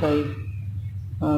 4